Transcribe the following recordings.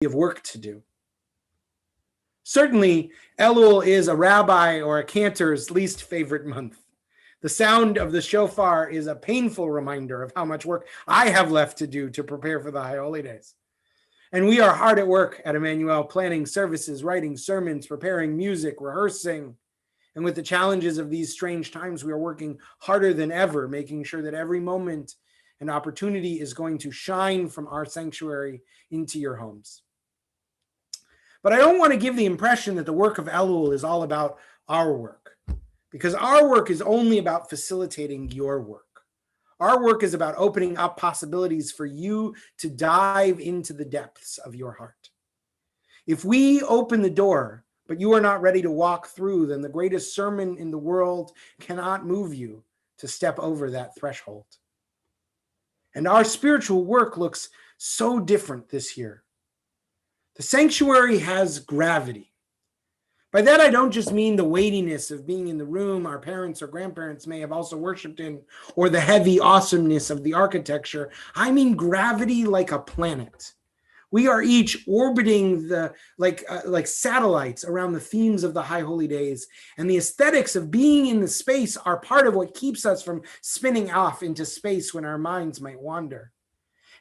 of work to do. Certainly, Elul is a rabbi or a cantor's least favorite month. The sound of the shofar is a painful reminder of how much work I have left to do to prepare for the High Holy Days. And we are hard at work at Emmanuel, planning services, writing sermons, preparing music, rehearsing. And with the challenges of these strange times, we are working harder than ever, making sure that every moment and opportunity is going to shine from our sanctuary into your homes. But I don't want to give the impression that the work of Elul is all about our work, because our work is only about facilitating your work. Our work is about opening up possibilities for you to dive into the depths of your heart. If we open the door, but you are not ready to walk through, then the greatest sermon in the world cannot move you to step over that threshold. And our spiritual work looks so different this year. The sanctuary has gravity. By that, I don't just mean the weightiness of being in the room our parents or grandparents may have also worshiped in, or the heavy awesomeness of the architecture. I mean gravity like a planet. We are each orbiting like satellites around the themes of the High Holy Days, and the aesthetics of being in the space are part of what keeps us from spinning off into space when our minds might wander.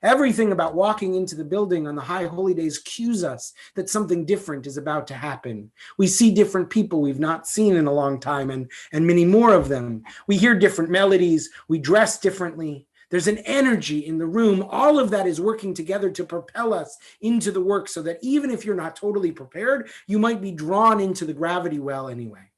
Everything about walking into the building on the High Holy Days cues us that something different is about to happen. We see different people we've not seen in a long time, and many more of them. We hear different melodies. We dress differently. There's an energy in the room. All of that is working together to propel us into the work, so that even if you're not totally prepared, you might be drawn into the gravity well anyway.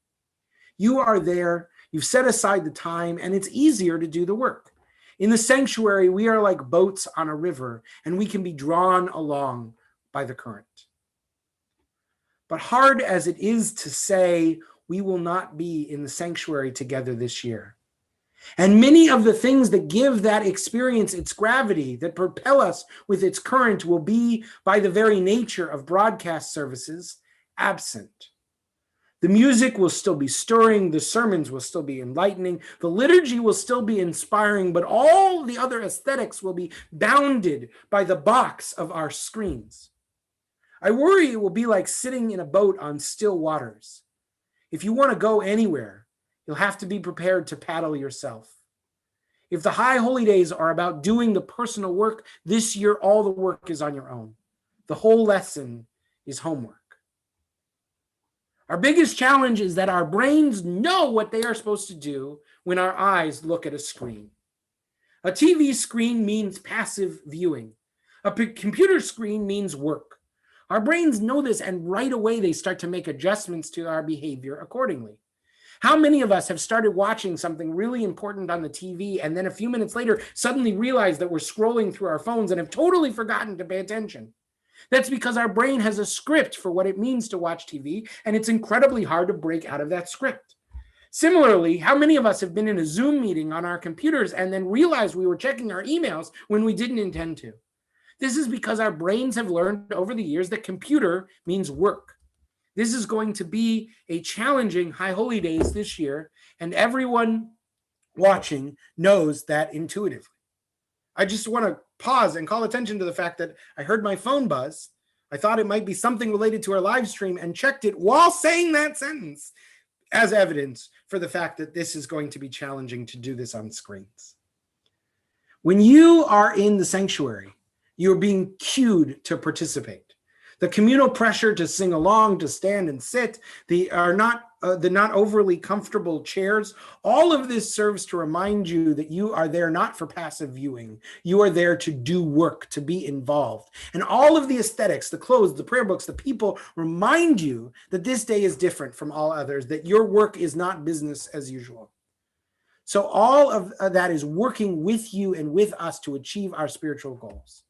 You are there. You've set aside the time, and it's easier to do the work. In the sanctuary, we are like boats on a river, and we can be drawn along by the current. But hard as it is to say, we will not be in the sanctuary together this year. And many of the things that give that experience its gravity, that propel us with its current, will be, by the very nature of broadcast services, absent. The music will still be stirring, the sermons will still be enlightening, the liturgy will still be inspiring, but all the other aesthetics will be bounded by the box of our screens. I worry it will be like sitting in a boat on still waters. If you want to go anywhere, you'll have to be prepared to paddle yourself. If the High Holy Days are about doing the personal work, this year all the work is on your own. The whole lesson is homework. Our biggest challenge is that our brains know what they are supposed to do when our eyes look at a screen. A TV screen means passive viewing. A computer screen means work. Our brains know this, and right away they start to make adjustments to our behavior accordingly. How many of us have started watching something really important on the TV and then a few minutes later suddenly realize that we're scrolling through our phones and have totally forgotten to pay attention? That's because our brain has a script for what it means to watch TV, and it's incredibly hard to break out of that script. Similarly, how many of us have been in a Zoom meeting on our computers and then realized we were checking our emails when we didn't intend to? This is because our brains have learned over the years that computer means work. This is going to be a challenging High Holy Days this year, and everyone watching knows that intuitively. I just want to pause and call attention to the fact that I heard my phone buzz. I thought it might be something related to our live stream and checked it while saying that sentence as evidence for the fact that this is going to be challenging to do this on screens. When you are in the sanctuary, you're being cued to participate. The communal pressure to sing along, to stand and sit, the not overly comfortable chairs, all of this serves to remind you that you are there not for passive viewing. You are there to do work, to be involved. And all of the aesthetics, the clothes, the prayer books, the people remind you that this day is different from all others, that your work is not business as usual. So all of that is working with you and with us to achieve our spiritual goals.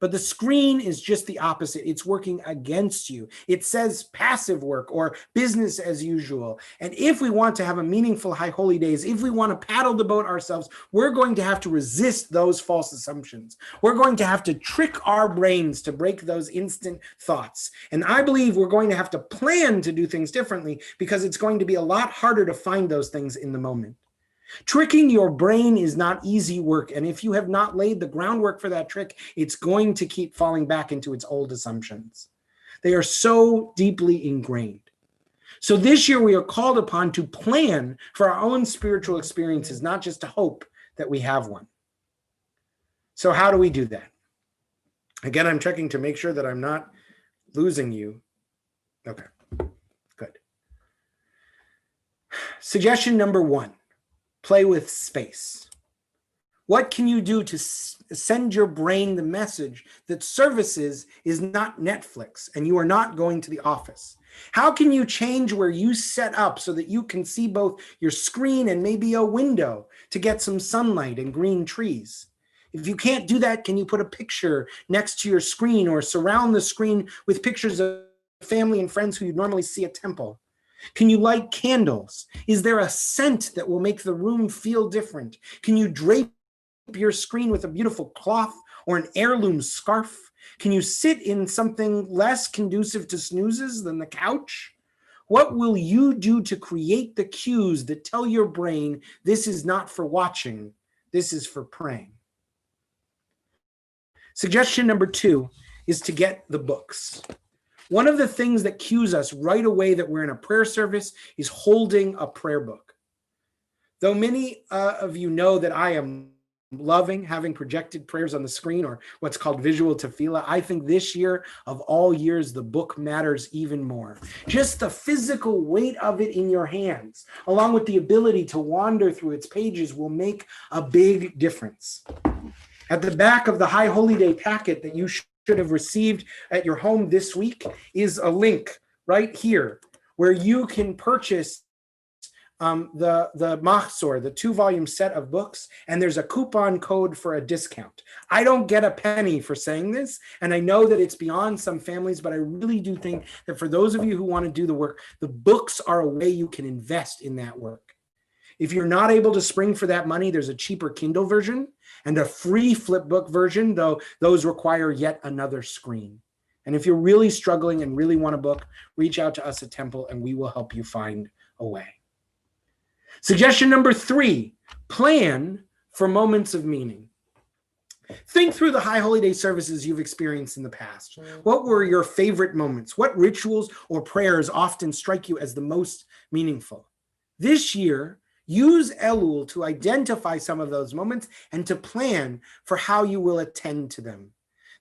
But the screen is just the opposite. It's working against you. It says passive work or business as usual. And if we want to have a meaningful High Holy Days, if we want to paddle the boat ourselves, we're going to have to resist those false assumptions. We're going to have to trick our brains to break those instant thoughts. And I believe we're going to have to plan to do things differently, because it's going to be a lot harder to find those things in the moment. Tricking your brain is not easy work, and if you have not laid the groundwork for that trick, it's going to keep falling back into its old assumptions. They are so deeply ingrained. So this year we are called upon to plan for our own spiritual experiences, not just to hope that we have one. So how do we do that? Again, I'm checking to make sure that I'm not losing you. Okay, good. Suggestion number 1, play with space. What can you do to send your brain the message that services is not Netflix and you are not going to the office? How can you change where you set up so that you can see both your screen and maybe a window to get some sunlight and green trees? If you can't do that, can you put a picture next to your screen or surround the screen with pictures of family and friends who you'd normally see at temple? Can you light candles? Is there a scent that will make the room feel different? Can you drape your screen with a beautiful cloth or an heirloom scarf? Can you sit in something less conducive to snoozes than the couch? What will you do to create the cues that tell your brain this is not for watching, this is for praying? Suggestion number 2 is to get the books. One of the things that cues us right away that we're in a prayer service is holding a prayer book. Though many of you know that I am loving having projected prayers on the screen, or what's called visual tefillah, I think this year of all years, the book matters even more. Just the physical weight of it in your hands, along with the ability to wander through its pages, will make a big difference. At the back of the High Holy Day packet that you should have received at your home this week is a link right here where you can purchase the Mahzor, the 2-volume set of books, and there's a coupon code for a discount. I don't get a penny for saying this, and I know that it's beyond some families, but I really do think that for those of you who want to do the work, the books are a way you can invest in that work. If you're not able to spring for that money, there's a cheaper Kindle version and a free flipbook version, though those require yet another screen. And if you're really struggling and really want a book, reach out to us at Temple and we will help you find a way. Suggestion number 3, plan for moments of meaning. Think through the High Holy Day services you've experienced in the past. What were your favorite moments? What rituals or prayers often strike you as the most meaningful? This year, use Elul to identify some of those moments and to plan for how you will attend to them.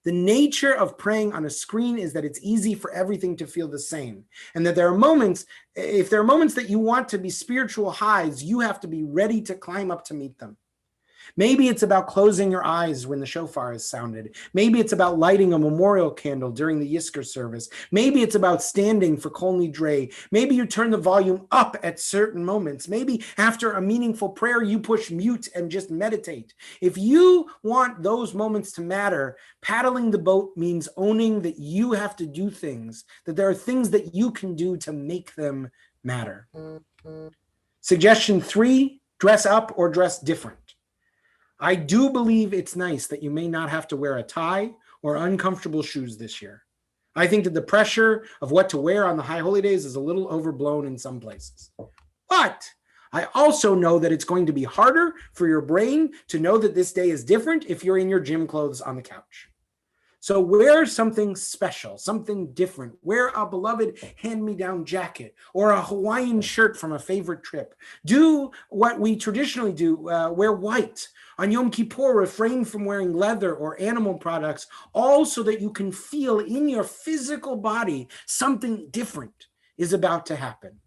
The nature of praying on a screen is that it's easy for everything to feel the same, and that there are moments, if there are moments that you want to be spiritual highs, you have to be ready to climb up to meet them. Maybe it's about closing your eyes when the shofar is sounded. Maybe it's about lighting a memorial candle during the Yizkor service. Maybe it's about standing for Kol Nidre. Maybe you turn the volume up at certain moments. Maybe after a meaningful prayer, you push mute and just meditate. If you want those moments to matter, paddling the boat means owning that you have to do things, that there are things that you can do to make them matter. Suggestion 3, dress up or dress different. I do believe it's nice that you may not have to wear a tie or uncomfortable shoes this year. I think that the pressure of what to wear on the High Holy Days is a little overblown in some places. But I also know that it's going to be harder for your brain to know that this day is different if you're in your gym clothes on the couch. So wear something special, something different. Wear a beloved hand-me-down jacket or a Hawaiian shirt from a favorite trip. Do what we traditionally do, wear white. On Yom Kippur, refrain from wearing leather or animal products, all so that you can feel in your physical body something different is about to happen.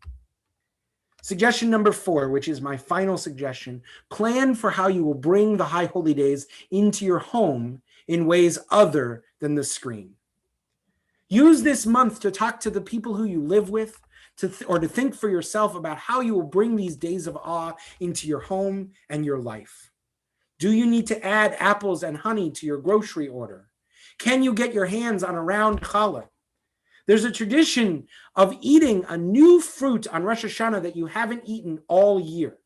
Suggestion number 4, which is my final suggestion, plan for how you will bring the High Holy Days into your home in ways other than the screen. Use this month to talk to the people who you live with, or to think for yourself about how you will bring these days of awe into your home and your life. Do you need to add apples and honey to your grocery order? Can you get your hands on a round challah? There's a tradition of eating a new fruit on Rosh Hashanah that you haven't eaten all year.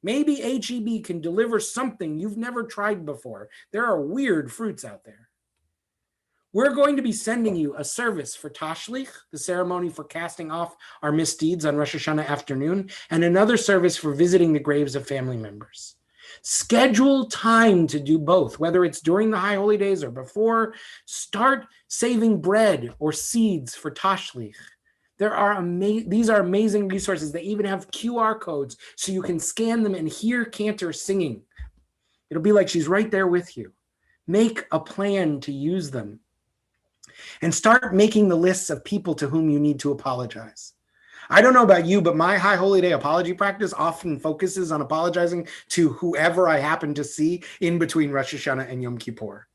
Maybe HEB can deliver something you've never tried before. There are weird fruits out there. We're going to be sending you a service for Tashlich, the ceremony for casting off our misdeeds on Rosh Hashanah afternoon, and another service for visiting the graves of family members. Schedule time to do both, whether it's during the High Holy Days or before. Start saving bread or seeds for Tashlich. These are amazing resources. They even have QR codes so you can scan them and hear Cantor singing. It'll be like she's right there with you. Make a plan to use them. And start making the lists of people to whom you need to apologize. I don't know about you, but my High Holy Day apology practice often focuses on apologizing to whoever I happen to see in between Rosh Hashanah and Yom Kippur.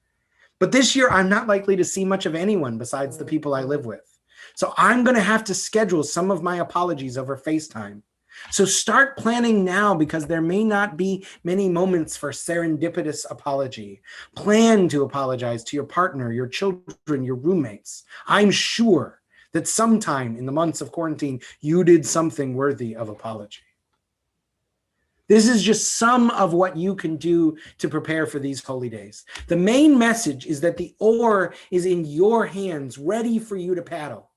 But this year, I'm not likely to see much of anyone besides the people I live with. So I'm going to have to schedule some of my apologies over FaceTime. So start planning now, because there may not be many moments for serendipitous apology. Plan to apologize to your partner, your children, your roommates. I'm sure that sometime in the months of quarantine, you did something worthy of apology. This is just some of what you can do to prepare for these holy days. The main message is that the oar is in your hands, ready for you to paddle.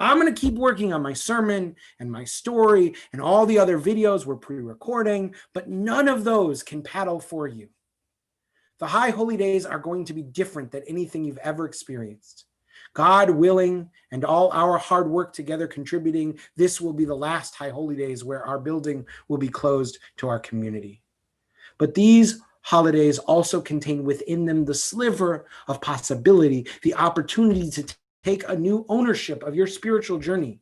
I'm going to keep working on my sermon and my story and all the other videos we're pre-recording, but none of those can paddle for you. The High Holy Days are going to be different than anything you've ever experienced. God willing, and all our hard work together contributing, this will be the last High Holy Days where our building will be closed to our community. But these holidays also contain within them the sliver of possibility, the opportunity to take a new ownership of your spiritual journey.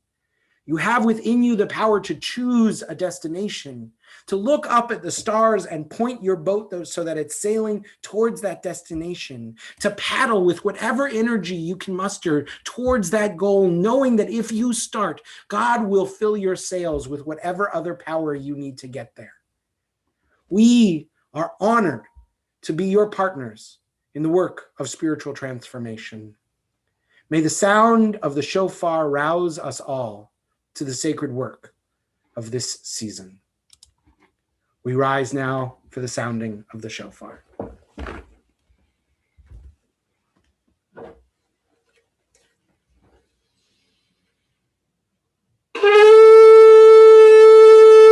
You have within you the power to choose a destination, to look up at the stars and point your boat so that it's sailing towards that destination, to paddle with whatever energy you can muster towards that goal, knowing that if you start, God will fill your sails with whatever other power you need to get there. We are honored to be your partners in the work of spiritual transformation. May the sound of the shofar rouse us all to the sacred work of this season. We rise now for the sounding of the shofar.